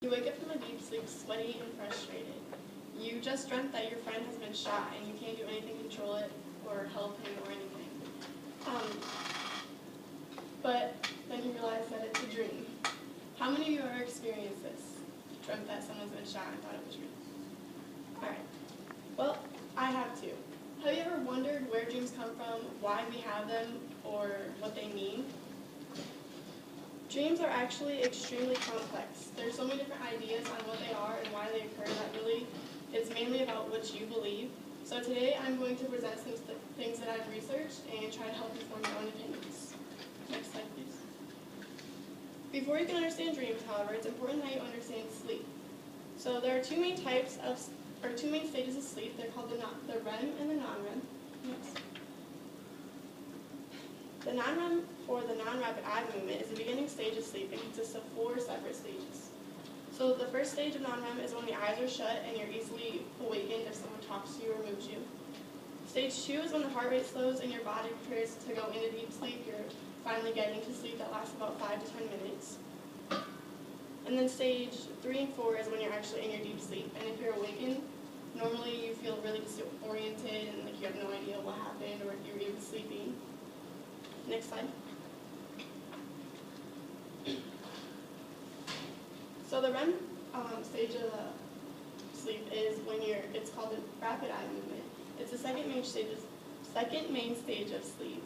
You wake up from a deep sleep sweaty and frustrated. You just dreamt that your friend has been shot and you can't do anything to control it or help him or anything. But then you realize that it's a dream. How many of you ever experienced this? Dreamt that someone's been shot and thought it was real? Alright. Well, I have too. Have you ever wondered where dreams come from, why we have them, or what they mean? Dreams are actually extremely complex. There's so many different ideas on what they are and why they occur that really it's mainly about what you believe. So today I'm going to present some things that I've researched and try to help you form your own opinions. Next slide, please. Before you can understand dreams, however, it's important that you understand sleep. So there are two main stages of sleep. They're called the REM and the non-REM. Next. The non-REM, or the non-rapid eye movement, is the beginning stage of sleep and consists of 4 separate stages. So the first stage of non-REM is when the eyes are shut and you're easily awakened if someone talks to you or moves you. Stage 2 is when the heart rate slows and your body prepares to go into deep sleep. You're finally getting to sleep that lasts about 5 to 10 minutes. And then stage 3 and 4 is when you're actually in your deep sleep. And if you're awakened, normally you feel really disoriented and like you have no idea what happened or if you were even sleeping. Next slide. So the REM stage of sleep is when it's called the rapid eye movement. It's the second main stage of sleep.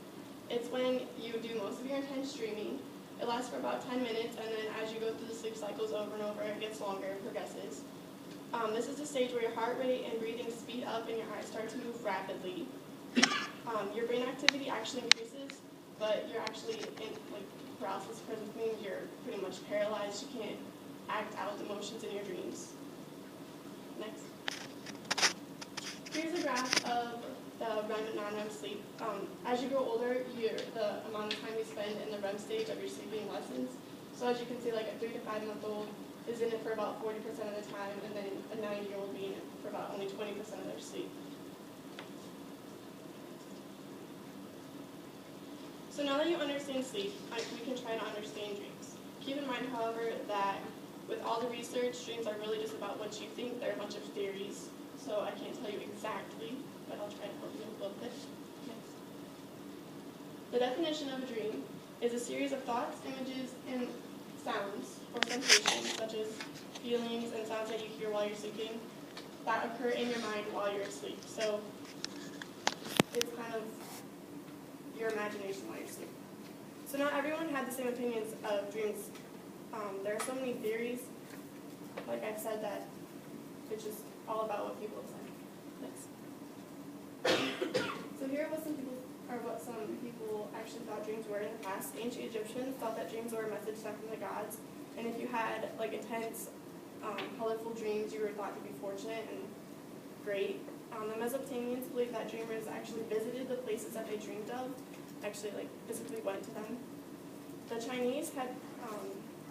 It's when you do most of your intense dreaming. It lasts for about 10 minutes, and then as you go through the sleep cycles over and over, it gets longer and progresses. This is the stage where your heart rate and breathing speed up and your eyes start to move rapidly. Your brain activity actually increases, but you're actually in paralysis because it means you're pretty much paralyzed. You can't act out the emotions in your dreams. Next. Here's a graph of the REM and non-REM sleep. As you grow older, the amount of time you spend in the REM stage of your sleeping lessens. So as you can see, like a 3 to 5 month old is in it for about 40% of the time, and then a 9-year-old being in it for about only 20% of their sleep. So now that you understand sleep, we can try to understand dreams. Keep in mind, however, that with all the research, dreams are really just about what you think. They're a bunch of theories, so I can't tell you exactly, but I'll try to help you a little bit. Next. The definition of a dream is a series of thoughts, images, and sounds, or sensations, such as feelings and sounds that you hear while you're sleeping, that occur in your mind while you're asleep. So it's kind of your imagination while you're asleep. So not everyone had the same opinions of dreams. There are so many theories, like I've said, that it's just all about what people say. Next. So here are what some people actually thought dreams were in the past. Ancient Egyptians thought that dreams were a message sent from the gods, and if you had intense, colorful dreams, you were thought to be fortunate and great. The Mesopotamians believed that dreamers actually visited the places that they dreamed of, actually physically went to them. The Chinese had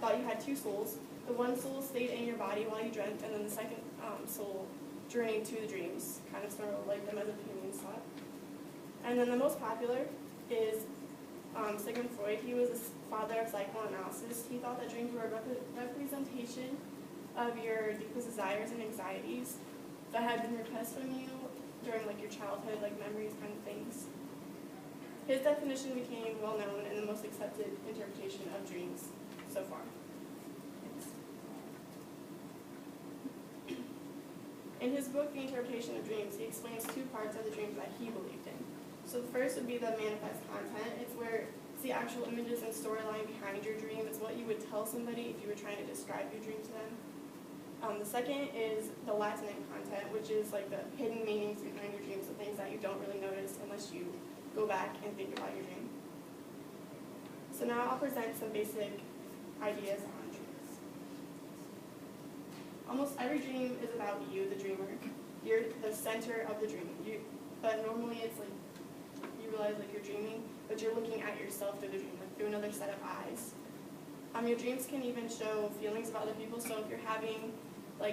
thought you had 2 souls. The one soul stayed in your body while you dreamt, and then the second soul journeyed to the dreams, kind of sort of like the Mesopotamians thought. And then the most popular is Sigmund Freud. He was the father of psychoanalysis. He thought that dreams were a representation of your deepest desires and anxieties that had been repressed from you during your childhood, memories, kind of things. His definition became well known and the most accepted interpretation of dreams so far. In his book, The Interpretation of Dreams, he explains 2 parts of the dreams that he believed in. So the first would be the manifest content. It's the actual images and storyline behind your dream. It's what you would tell somebody if you were trying to describe your dream to them. The second is the latent content, which is the hidden meanings behind your dreams, the things that you don't really notice unless you go back and think about your dream. So now I'll present some basic ideas on dreams. Almost every dream is about you, the dreamer. You're the center of the dream. But normally it's you realize you're dreaming, but you're looking at yourself through the dream, through another set of eyes. Your dreams can even show feelings about other people. So if you're having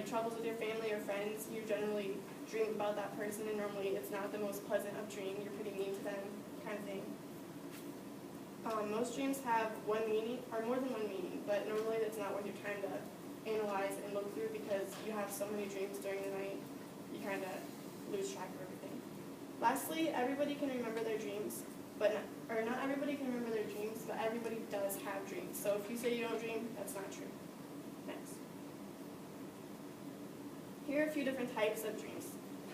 troubles with your family or friends, you generally dream about that person, and normally it's not the most pleasant of dreams. You're pretty mean to them, kind of thing. Most dreams have one meaning, or more than one meaning, but normally it's not worth your time to analyze and look through because you have so many dreams during the night, you kind of lose track of everything. Lastly, everybody can remember their dreams, but not everybody can remember their dreams, but everybody does have dreams. So if you say you don't dream, that's not true. Next. Here are a few different types of dreams.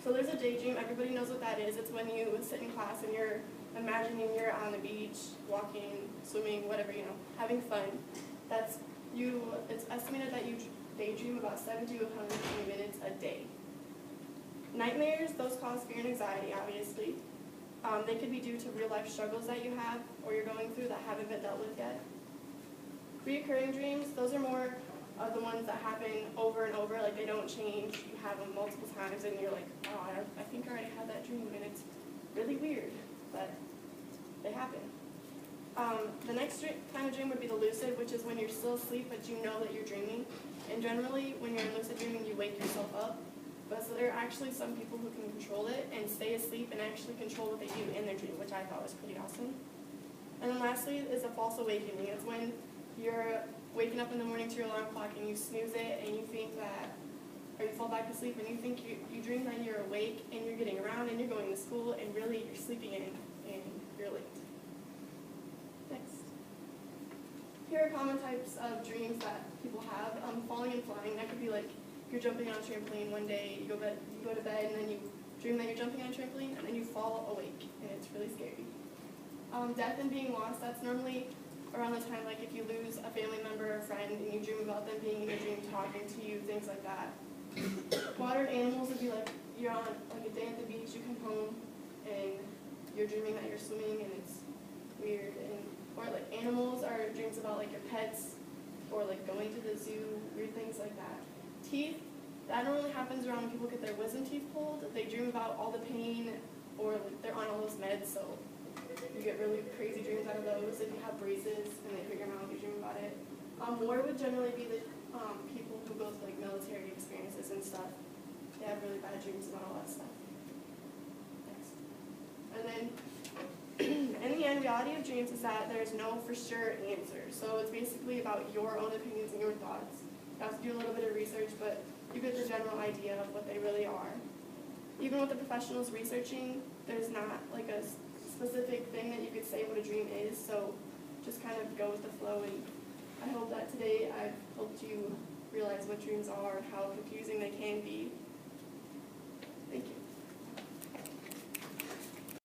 So there's a daydream. Everybody knows what that is. It's when you sit in class and you're imagining you're on the beach, walking, swimming, whatever, having fun. It's estimated that you daydream about 70 to 120 minutes a day. Nightmares, those cause fear and anxiety, obviously. They could be due to real-life struggles that you have or you're going through that haven't been dealt with yet. Reoccurring dreams, those are more of the ones that happen over and over, like they don't change. You have them multiple times and you're like, oh, I think I already had that dream, and it's really weird, but they happen. The next kind of dream would be the lucid, which is when you're still asleep but you know that you're dreaming. And generally, when you're in lucid dreaming, you wake yourself up. But so there are actually some people who can control it and stay asleep and actually control what they do in their dream, which I thought was pretty awesome. And then lastly is a false awakening. It's when you're waking up in the morning to your alarm clock and you snooze it and you think that, or you fall back asleep and you think you dream that you're awake and you're getting around and you're going to school and really you're sleeping in and you're late. Next. Here are common types of dreams that people have. Falling and flying, that could be like you're jumping on a trampoline one day, you go to bed and then you dream that you're jumping on a trampoline and then you fall awake and it's really scary. Death and being lost, that's normally around the time, like if you lose a family member or a friend and you dream about them being in your dream talking to you, things like that. Water and animals would be like you're on like a day at the beach, you come home and you're dreaming that you're swimming and it's weird. Or like animals are dreams about like your pets or like going to the zoo, weird things like that. Teeth, that normally happens around when people get their wisdom teeth pulled. They dream about all the pain or like they're on all those meds, so you get really crazy dreams out of those. If you have braces and they hurt your mouth, you dream about it. War would generally be the people who go through like military experiences and stuff. They have really bad dreams about all that stuff. Next. And then in the end, reality of dreams is that there's no for sure answer. So it's basically about your own opinions and your thoughts. You have to do a little bit of research, but you get the general idea of what they really are. Even with the professionals researching, there's not like a specific thing that you could say what a dream is, so just kind of go with the flow. And I hope that today I've helped you realize what dreams are and how confusing they can be.